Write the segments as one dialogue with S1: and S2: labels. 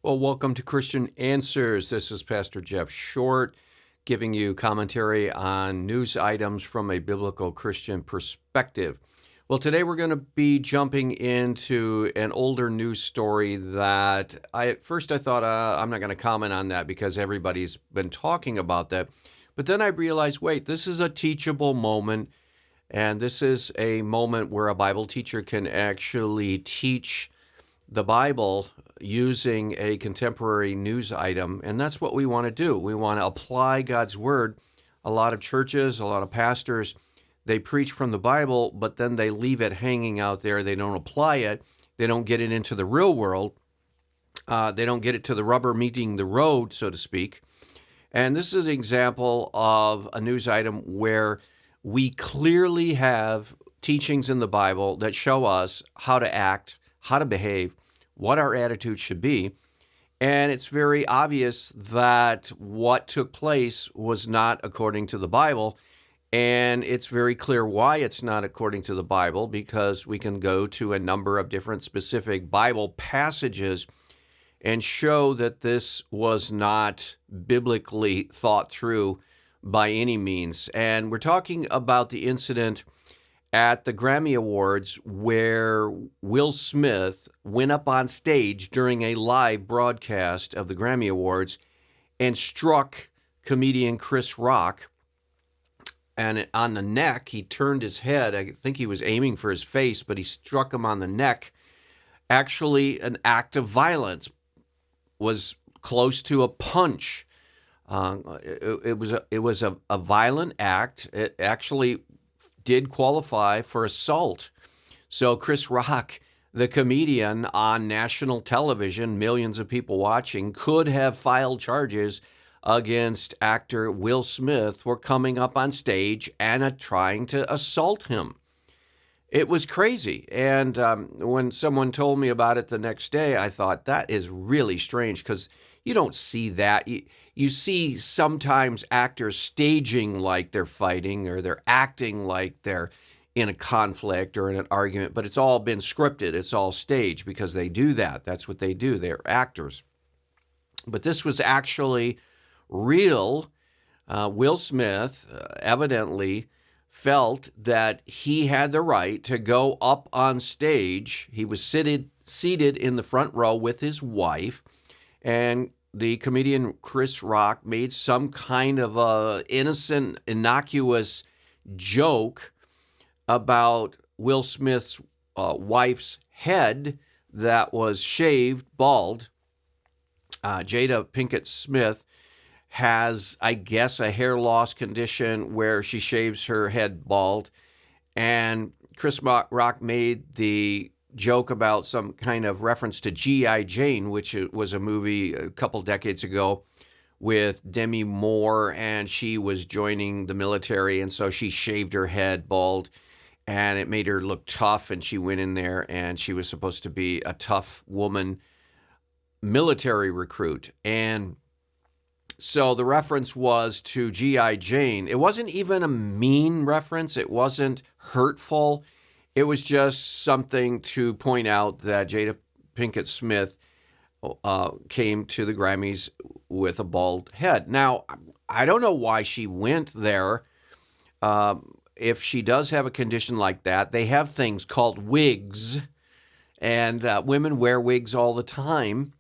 S1: Well, welcome to Christian Answers. This is Pastor Jeff Short giving you commentary on news items from a biblical Christian perspective. Well, today we're going to be jumping into an older news story that at first I thought I'm not going to comment on that because everybody's been talking about that. But then I realized, wait, this is a teachable moment, and this is a moment where a Bible teacher can actually teach the Bible using a contemporary news item, and that's what we want to do. We want to apply God's Word. A lot of churches, a lot of pastors, they preach from the Bible, but then they leave it hanging out there. They don't apply it. They don't get it into the real world. They don't get it to the rubber meeting the road, so to speak. And this is an example of a news item where we clearly have teachings in the Bible that show us how to act, how to behave, what our attitude should be. And it's very obvious that what took place was not according to the Bible. And it's very clear why it's not according to the Bible, because we can go to a number of different specific Bible passages and show that this was not biblically thought through by any means. And we're talking about the incident at the Grammy Awards where Will Smith went up on stage during a live broadcast of the Grammy Awards and struck comedian Chris Rock. And on the neck, he turned his head. I think he was aiming for his face, but he struck him on the neck. Actually, an act of violence, was close to a punch. It was a violent act. It actually did qualify for assault. So Chris Rock, the comedian on national television, millions of people watching, could have filed charges against actor Will Smith for coming up on stage and trying to assault him. It was crazy. And when someone told me about it the next day, I thought that is really strange because you don't see that. You see sometimes actors staging like they're fighting or they're acting like they're in a conflict or in an argument, but it's all been scripted. It's all staged because they do that. That's what they do. They're actors. But this was actually real. Will Smith evidently felt that he had the right to go up on stage. He was seated in the front row with his wife, and the comedian Chris Rock made some kind of a innocent, innocuous joke about Will Smith's wife's head that was shaved bald. Jada Pinkett Smith has, I guess, a hair loss condition where she shaves her head bald. And Chris Rock made the joke about some kind of reference to G.I. Jane, which was a movie a couple decades ago with Demi Moore, and she was joining the military, and so she shaved her head bald, and it made her look tough, and she went in there, and she was supposed to be a tough woman military recruit. And so the reference was to G.I. Jane. It wasn't even a mean reference. It wasn't hurtful. It was just something to point out that Jada Pinkett Smith came to the Grammys with a bald head. Now, I don't know why she went there. If she does have a condition like that, they have things called wigs, and women wear wigs all the time.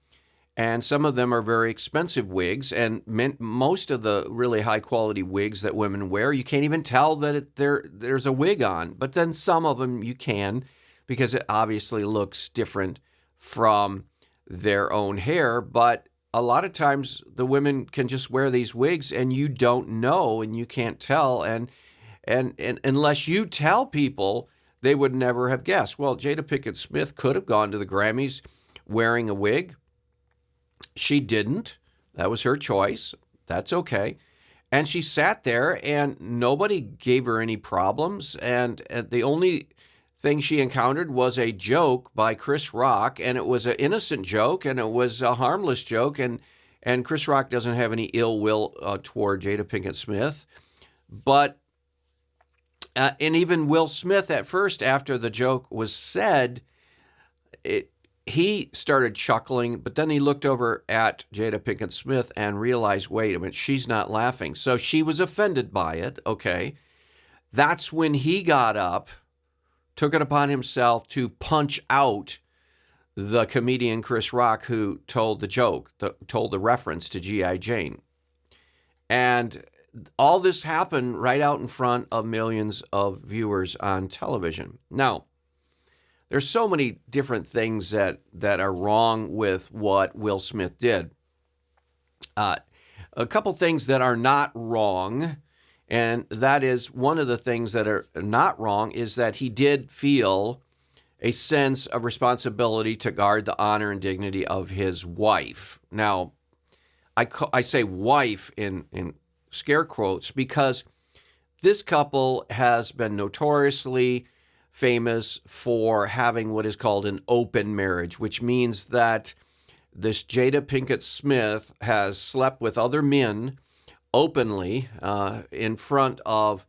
S1: And some of them are very expensive wigs, and most of the really high-quality wigs that women wear, you can't even tell that there's a wig on. But then some of them you can, because it obviously looks different from their own hair. But a lot of times the women can just wear these wigs, and you don't know, and you can't tell. And unless you tell people, they would never have guessed. Well, Jada Pinkett Smith could have gone to the Grammys wearing a wig. She didn't. That was her choice. That's okay. And she sat there, and nobody gave her any problems. And the only thing she encountered was a joke by Chris Rock, and it was an innocent joke, and it was a harmless joke. And Chris Rock doesn't have any ill will toward Jada Pinkett Smith. But and even Will Smith at first, after the joke was said, he started chuckling, but then he looked over at Jada Pinkett Smith and realized, wait a minute, she's not laughing. So she was offended by it. Okay. That's when he got up, took it upon himself to punch out the comedian Chris Rock, who told the joke, told the reference to G.I. Jane. And all this happened right out in front of millions of viewers on television. Now, there's so many different things that are wrong with what Will Smith did. A couple things that are not wrong, and that is one of the things that are not wrong is that he did feel a sense of responsibility to guard the honor and dignity of his wife. Now, I say wife in scare quotes because this couple has been notoriously famous for having what is called an open marriage, which means that this Jada Pinkett Smith has slept with other men openly in front of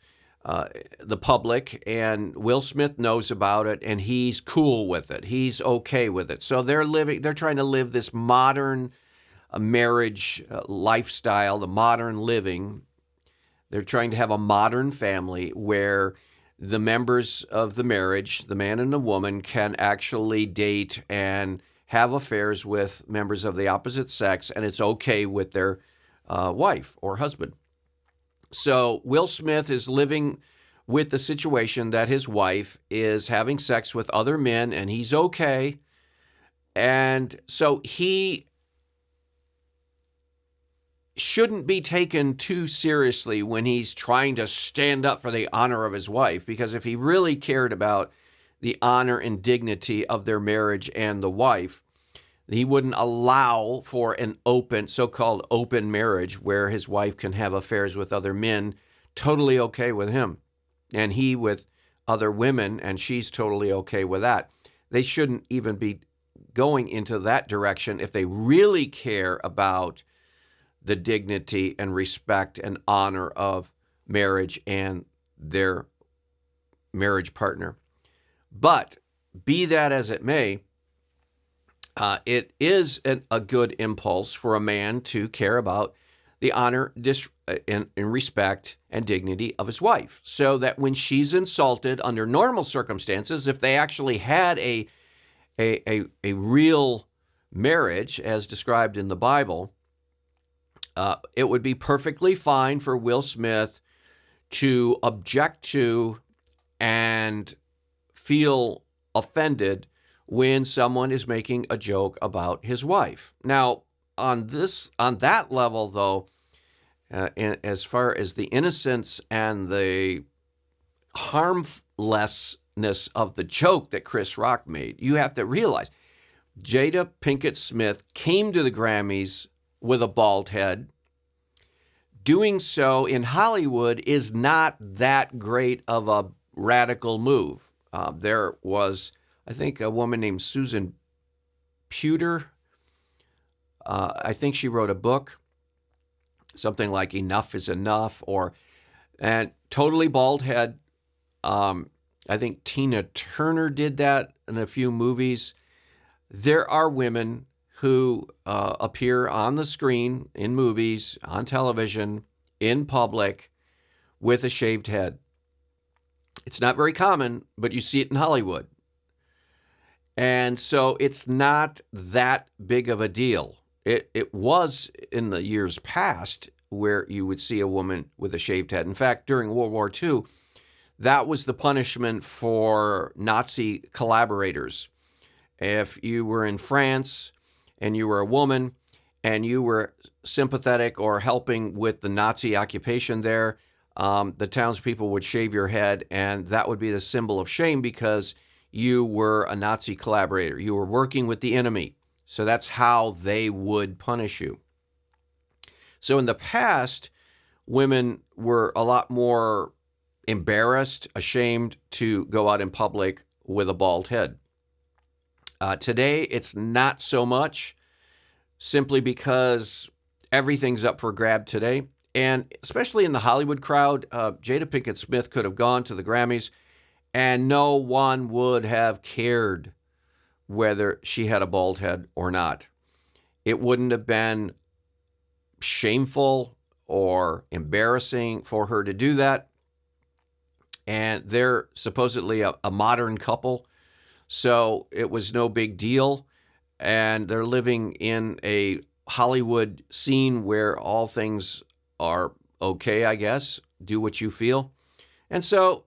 S1: the public, and Will Smith knows about it, and he's cool with it. He's okay with it. So they're trying to live this modern marriage lifestyle, the modern living. They're trying to have a modern family where the members of the marriage, the man and the woman, can actually date and have affairs with members of the opposite sex, and it's okay with their wife or husband. So Will Smith is living with the situation that his wife is having sex with other men, and he's okay. And so he shouldn't be taken too seriously when he's trying to stand up for the honor of his wife, because if he really cared about the honor and dignity of their marriage and the wife, he wouldn't allow for an open, so-called open marriage where his wife can have affairs with other men, totally okay with him, and he with other women, and she's totally okay with that. They shouldn't even be going into that direction if they really care about the dignity and respect and honor of marriage and their marriage partner. But be that as it may, it is a good impulse for a man to care about the honor and respect and dignity of his wife, so that when she's insulted under normal circumstances, if they actually had a real marriage as described in the Bible, it would be perfectly fine for Will Smith to object to and feel offended when someone is making a joke about his wife. Now, on that level, though, as far as the innocence and the harmlessness of the joke that Chris Rock made, you have to realize Jada Pinkett Smith came to the Grammys with a bald head. Doing so in Hollywood is not that great of a radical move. There was, I think, a woman named Susan Pewter. I think she wrote a book, something like Enough is Enough, and totally bald head. I think Tina Turner did that in a few movies. There are women who appear on the screen, in movies, on television, in public, with a shaved head. It's not very common, but you see it in Hollywood. And so it's not that big of a deal. It was in the years past where you would see a woman with a shaved head. In fact, during World War II, that was the punishment for Nazi collaborators. If you were in France and you were a woman and you were sympathetic or helping with the Nazi occupation there, the townspeople would shave your head, and that would be the symbol of shame because you were a Nazi collaborator. You were working with the enemy. So that's how they would punish you. So in the past, women were a lot more embarrassed, ashamed to go out in public with a bald head. Today, it's not so much, simply because everything's up for grab today. And especially in the Hollywood crowd, Jada Pinkett Smith could have gone to the Grammys and no one would have cared whether she had a bald head or not. It wouldn't have been shameful or embarrassing for her to do that. And they're supposedly a modern couple, so it was no big deal. And they're living in a Hollywood scene where all things are okay, I guess. Do what you feel. And so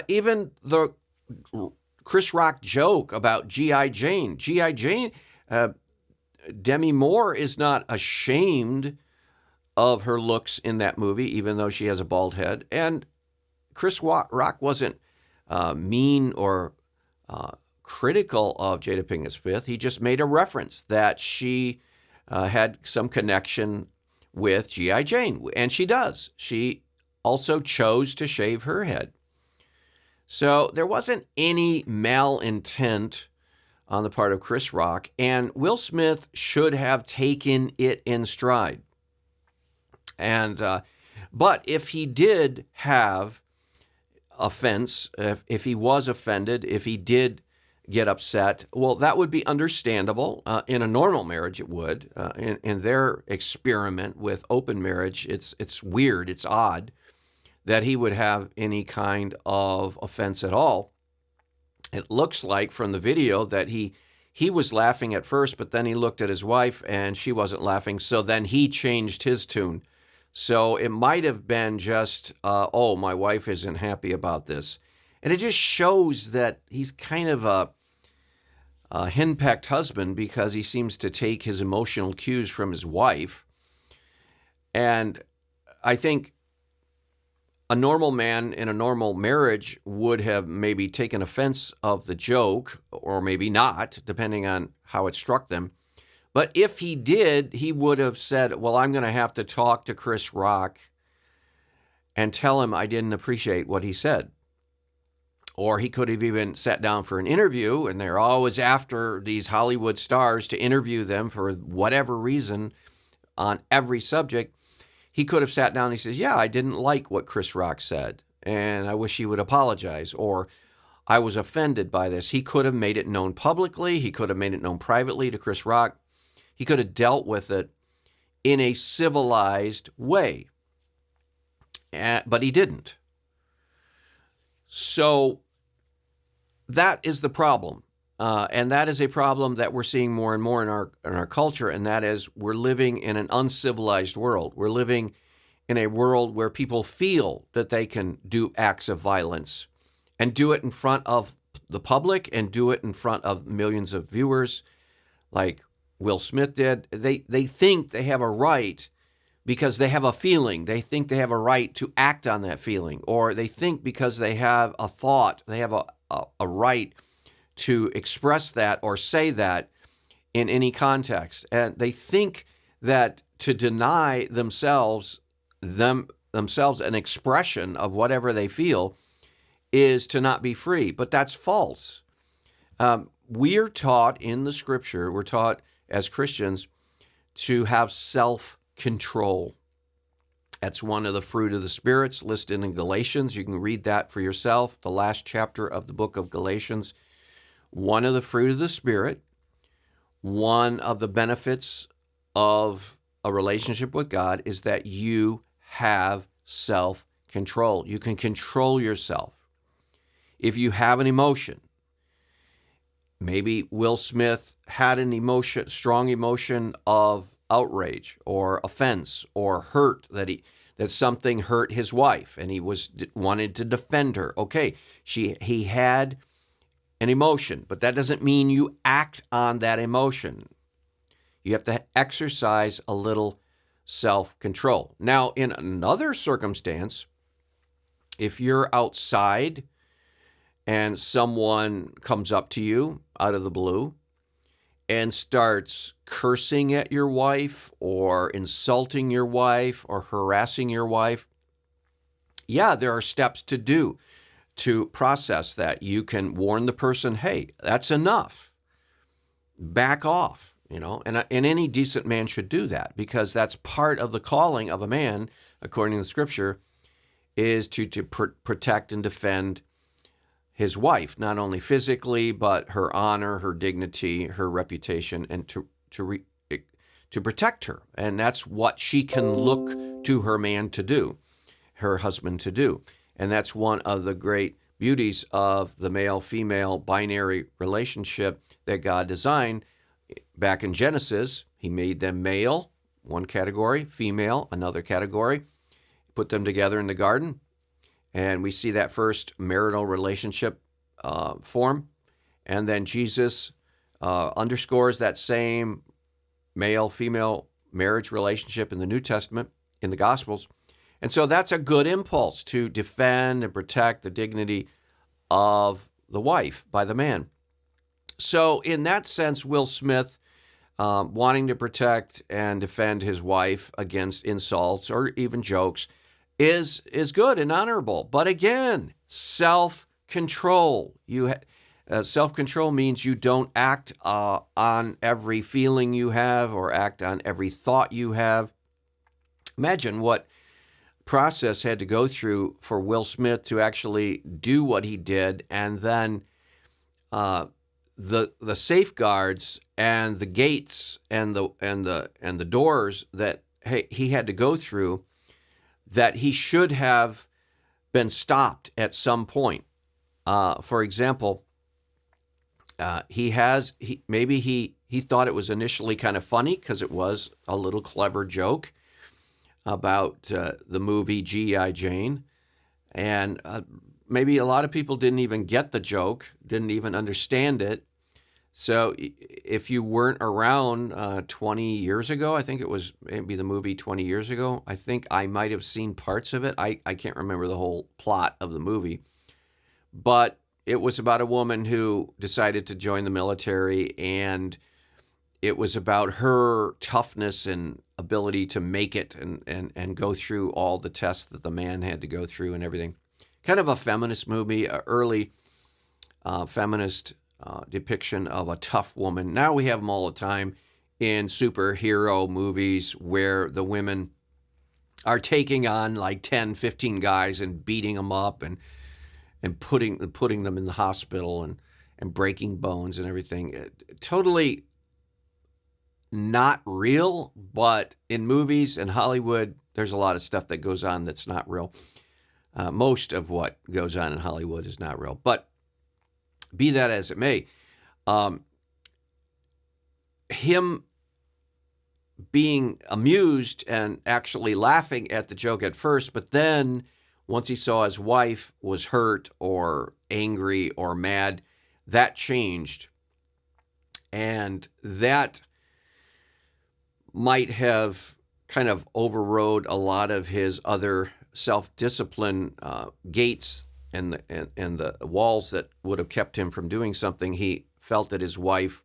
S1: even the Chris Rock joke about G.I. Jane, Demi Moore is not ashamed of her looks in that movie, even though she has a bald head. And Chris Rock wasn't mean or critical of Jada Pinkett Smith. He just made a reference that she had some connection with G.I. Jane, and she does. She also chose to shave her head. So there wasn't any malintent on the part of Chris Rock, and Will Smith should have taken it in stride. And but if he did have offense, if he was offended, if he did get upset, well, that would be understandable. In a normal marriage, it would. In their experiment with open marriage, it's weird, it's odd that he would have any kind of offense at all. It looks like from the video that he was laughing at first, but then he looked at his wife and she wasn't laughing, so then he changed his tune. So it might have been just, oh, my wife isn't happy about this. And it just shows that he's kind of a henpecked husband because he seems to take his emotional cues from his wife. And I think a normal man in a normal marriage would have maybe taken offense of the joke, or maybe not, depending on how it struck them. But if he did, he would have said, well, I'm going to have to talk to Chris Rock and tell him I didn't appreciate what he said. Or he could have even sat down for an interview, and they're always after these Hollywood stars to interview them for whatever reason on every subject. He could have sat down and he says, yeah, I didn't like what Chris Rock said, and I wish he would apologize, or I was offended by this. He could have made it known publicly. He could have made it known privately to Chris Rock. He could have dealt with it in a civilized way, but he didn't. So that is the problem. And that is a problem that we're seeing more and more in our culture, and that is we're living in an uncivilized world. We're living in a world where people feel that they can do acts of violence and do it in front of the public and do it in front of millions of viewers like Will Smith did. They think they have a right because they have a feeling. They think they have a right to act on that feeling, or they think because they have a thought, they have a right to express that or say that in any context. And they think that to deny themselves an expression of whatever they feel is to not be free. But that's false. We're taught in the scripture, we're taught as Christians to have self-control. That's one of the fruit of the spirits listed in Galatians. You can read that for yourself, the last chapter of the book of Galatians. One of the fruit of the Spirit, one of the benefits of a relationship with God is that you have self-control. You can control yourself. If you have an emotion, maybe Will Smith had an emotion, strong emotion of outrage or offense or hurt that something hurt his wife and he wanted to defend her. Okay, he had an emotion, but that doesn't mean you act on that emotion. You have to exercise a little self-control. Now, in another circumstance, if you're outside and someone comes up to you out of the blue and starts cursing at your wife or insulting your wife or harassing your wife, yeah, there are steps to do to process that. You can warn the person, hey, that's enough. Back off, and any decent man should do that because that's part of the calling of a man, according to the scripture, is to protect and defend his wife, not only physically, but her honor, her dignity, her reputation, and to protect her. And that's what she can look to her man to do, her husband to do. And that's one of the great beauties of the male-female binary relationship that God designed back in Genesis. He made them male, one category, female, another category, put them together in the garden. And we see that first marital relationship form. And then Jesus underscores that same male-female marriage relationship in the New Testament, in the Gospels. And so that's a good impulse to defend and protect the dignity of the wife by the man. So in that sense, Will Smith, wanting to protect and defend his wife against insults or even jokes, is good and honorable. But again, self-control. Self-control means you don't act on every feeling you have or act on every thought you have. Imagine what process had to go through for Will Smith to actually do what he did, and then the safeguards and the gates and the doors that he had to go through, that he should have been stopped at some point. For example, he thought it was initially kind of funny because it was a little clever joke about the movie G.I. Jane. And maybe a lot of people didn't even get the joke, didn't even understand it. So if you weren't around 20 years ago, I think it was maybe the movie 20 years ago, I think I might have seen parts of it. I can't remember the whole plot of the movie. But it was about a woman who decided to join the military, and it was about her toughness and ability to make it and go through all the tests that the man had to go through and everything. Kind of a feminist movie, an early feminist depiction of a tough woman. Now we have them all the time in superhero movies where the women are taking on like 10, 15 guys and beating them up and putting them in the hospital and breaking bones and everything. Totally not real, but in movies and Hollywood, there's a lot of stuff that goes on that's not real. Most of what goes on in Hollywood is not real. But be that as it may, him being amused and actually laughing at the joke at first, but then once he saw his wife was hurt or angry or mad, that changed. And that might have kind of overrode a lot of his other self-discipline gates and the walls that would have kept him from doing something. He felt that his wife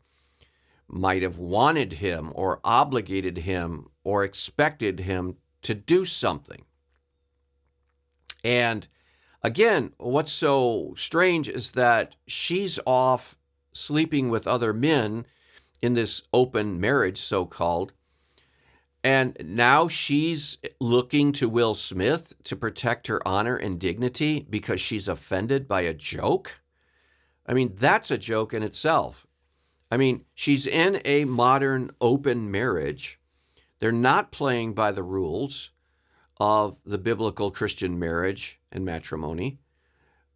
S1: might have wanted him or obligated him or expected him to do something. And again, what's so strange is that she's off sleeping with other men in this open marriage, so-called, and now she's looking to Will Smith to protect her honor and dignity because she's offended by a joke. I mean, that's a joke in itself. I mean, she's in a modern open marriage. They're not playing by the rules of the biblical Christian marriage and matrimony.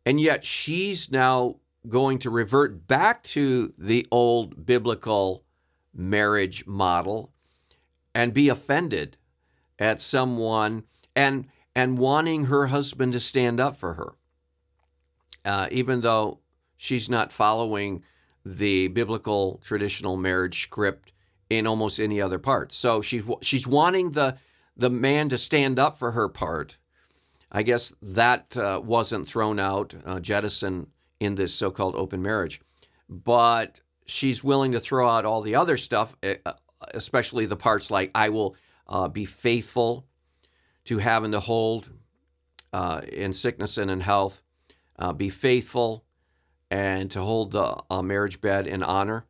S1: And yet she's now going to revert back to the old biblical marriage model and be offended at someone and wanting her husband to stand up for her, even though she's not following the biblical traditional marriage script in almost any other part. So she's wanting the man to stand up for her part. I guess that wasn't thrown out, jettisoned in this so-called open marriage. But she's willing to throw out all the other stuff, especially the parts like, I will be faithful to have and to hold in sickness and in health, be faithful and to hold the marriage bed in honor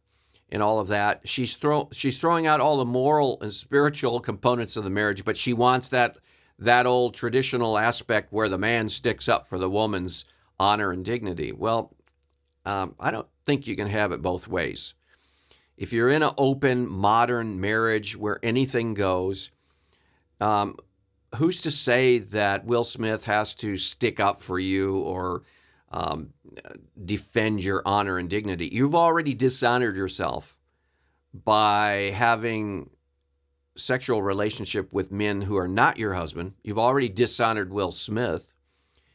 S1: and all of that. She's throwing out all the moral and spiritual components of the marriage, but she wants that old traditional aspect where the man sticks up for the woman's honor and dignity. Well, I don't think you can have it both ways. If you're in an open, modern marriage where anything goes, who's to say that Will Smith has to stick up for you or defend your honor and dignity? You've already dishonored yourself by having sexual relationship with men who are not your husband. You've already dishonored Will Smith.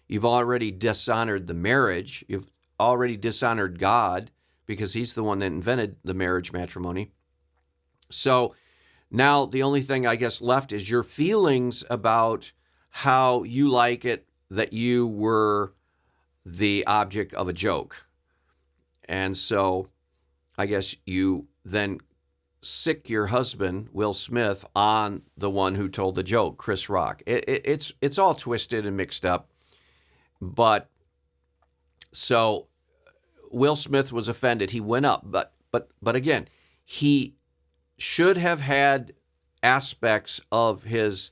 S1: You've already dishonored the marriage. You've already dishonored God because he's the one that invented the marriage matrimony. So now the only thing I guess left is your feelings about how you like it that you were the object of a joke. And so I guess you then sick your husband, Will Smith, on the one who told the joke, Chris Rock. It's all twisted and mixed up. But so Will Smith was offended. He went up, but again, he should have had aspects of his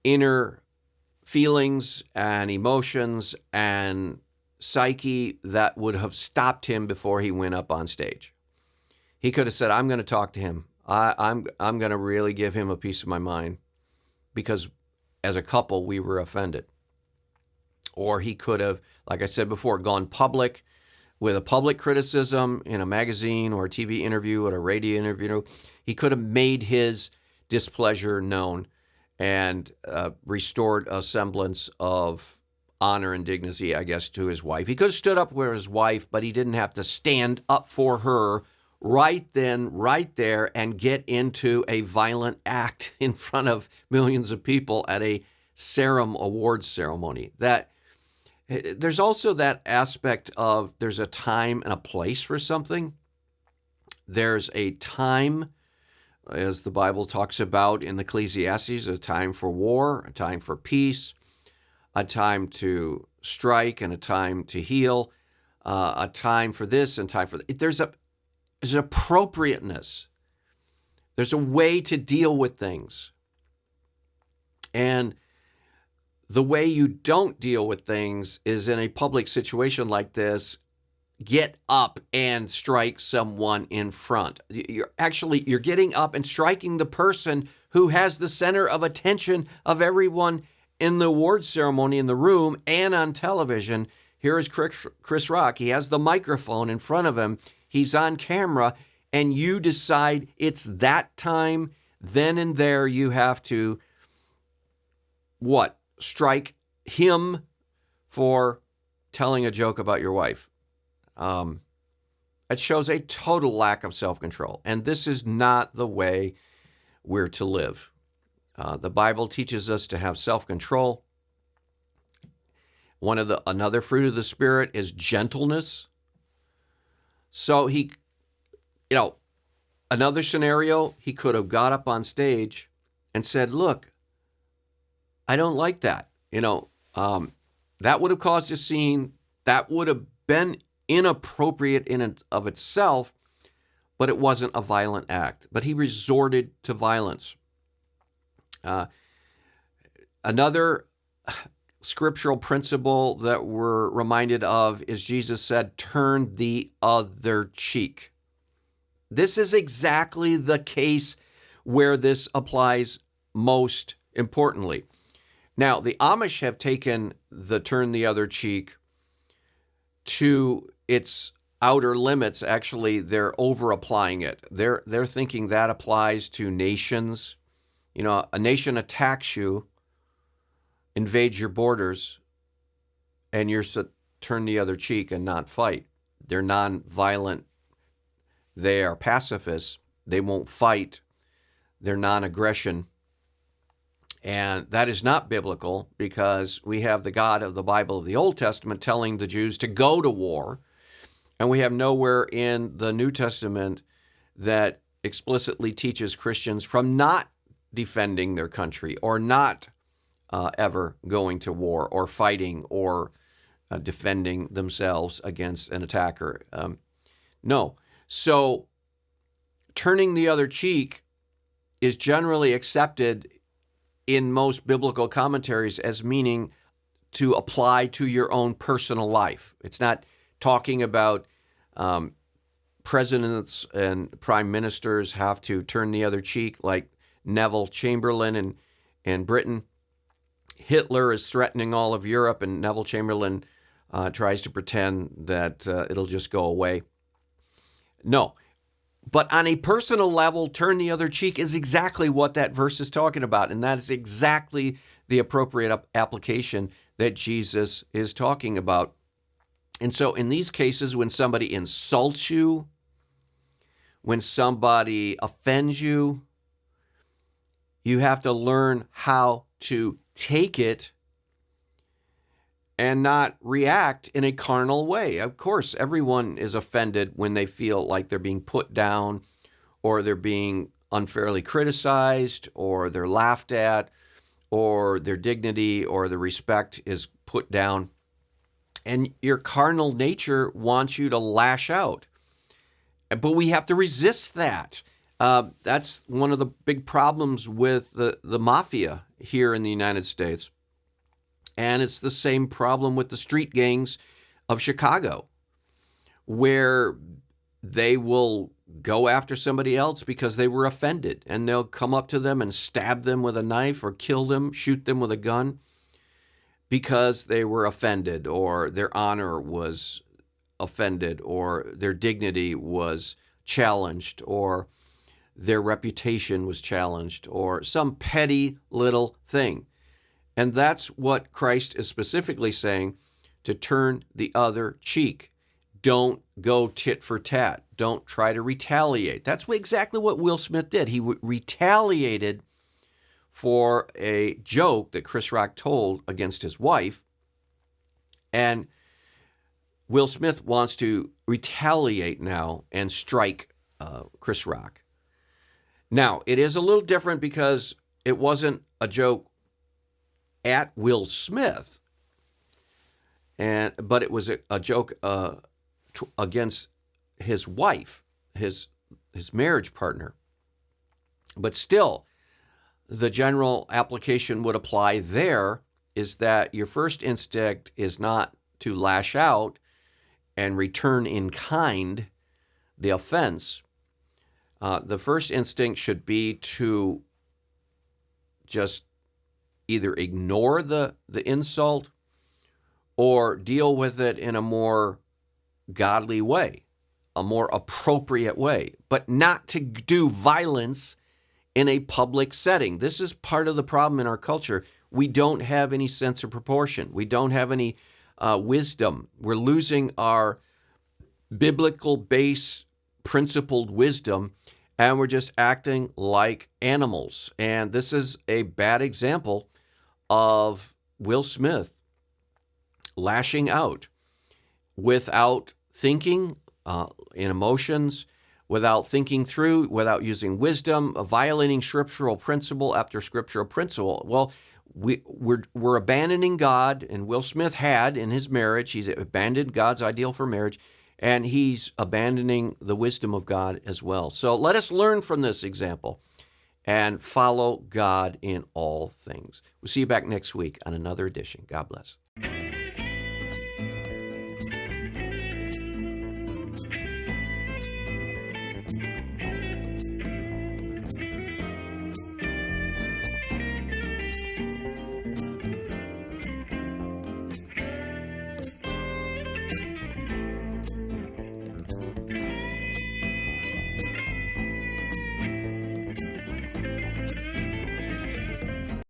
S1: inner feelings and emotions and psyche that would have stopped him before he went up on stage. He could have said, I'm going to talk to him. I'm going to really give him a piece of my mind because as a couple, we were offended. Or he could have, like I said before, gone public with a public criticism in a magazine or a TV interview or a radio interview. He could have made his displeasure known and restored a semblance of honor and dignity, I guess, to his wife. He could have stood up for his wife, but he didn't have to stand up for her right then, right there, and get into a violent act in front of millions of people at a awards ceremony. There's also that aspect of there's a time and a place for something. There's a time, as the Bible talks about in Ecclesiastes, a time for war, a time for peace, a time to strike and a time to heal, a time for this and time for that. There's an appropriateness. There's a way to deal with things. And the way you don't deal with things is in a public situation like this, get up and strike someone in front. You're getting up and striking the person who has the center of attention of everyone in the awards ceremony in the room and on television. Here is Chris Rock. He has the microphone in front of him. He's on camera, and you decide it's that time. Then and there you have to, strike him for telling a joke about your wife. It shows a total lack of self-control. And this is not the way we're to live. The Bible teaches us to have self-control. Another fruit of the Spirit is gentleness. So another scenario, he could have got up on stage and said, look, I don't like that. That would have caused a scene. That would have been inappropriate in and of itself, but it wasn't a violent act. But he resorted to violence. Another scriptural principle that we're reminded of is Jesus said, turn the other cheek. This is exactly the case where this applies most importantly. Now, the Amish have taken the turn the other cheek to its outer limits. Actually, they're over-applying it. They're thinking that applies to nations. A nation attacks you, invades your borders, and you're to turn the other cheek and not fight. They're non-violent. They are pacifists. They won't fight. They're non-aggression. And that is not biblical because we have the God of the Bible of the Old Testament telling the Jews to go to war. And we have nowhere in the New Testament that explicitly teaches Christians from not defending their country or not ever going to war or fighting or defending themselves against an attacker. No. So turning the other cheek is generally accepted in most biblical commentaries as meaning to apply to your own personal life. It's not talking about presidents and prime ministers have to turn the other cheek, like Neville Chamberlain in Britain. Hitler is threatening all of Europe, and Neville Chamberlain tries to pretend that it'll just go away. No. But on a personal level, turn the other cheek is exactly what that verse is talking about, and that is exactly the appropriate application that Jesus is talking about. And so in these cases, when somebody insults you, when somebody offends you, you have to learn how to take it and not react in a carnal way. Of course, everyone is offended when they feel like they're being put down, or they're being unfairly criticized, or they're laughed at, or their dignity or the respect is put down. And your carnal nature wants you to lash out. But we have to resist that. That's one of the big problems with the mafia here in the United States. And it's the same problem with the street gangs of Chicago, where they will go after somebody else because they were offended, and they'll come up to them and stab them with a knife or kill them, shoot them with a gun because they were offended, or their honor was offended, or their dignity was challenged, or their reputation was challenged, or some petty little thing. And that's what Christ is specifically saying, to turn the other cheek. Don't go tit for tat. Don't try to retaliate. That's exactly what Will Smith did. He retaliated for a joke that Chris Rock told against his wife. And Will Smith wants to retaliate now and strike Chris Rock. Now, it is a little different because it wasn't a joke at Will Smith, but it was a joke against his wife, his marriage partner. But still, the general application would apply there, is that your first instinct is not to lash out and return in kind the offense. The first instinct should be to just either ignore the insult or deal with it in a more godly way, a more appropriate way, but not to do violence in a public setting. This is part of the problem in our culture. We don't have any sense of proportion. We don't have any wisdom. We're losing our biblical base, principled wisdom, and we're just acting like animals. And this is a bad example of Will Smith lashing out without thinking, in emotions, without thinking through, without using wisdom, violating scriptural principle after scriptural principle. Well, we're abandoning God, and Will Smith had in his marriage. He's abandoned God's ideal for marriage, and he's abandoning the wisdom of God as well. So let us learn from this example and follow God in all things. We'll see you back next week on another edition. God bless.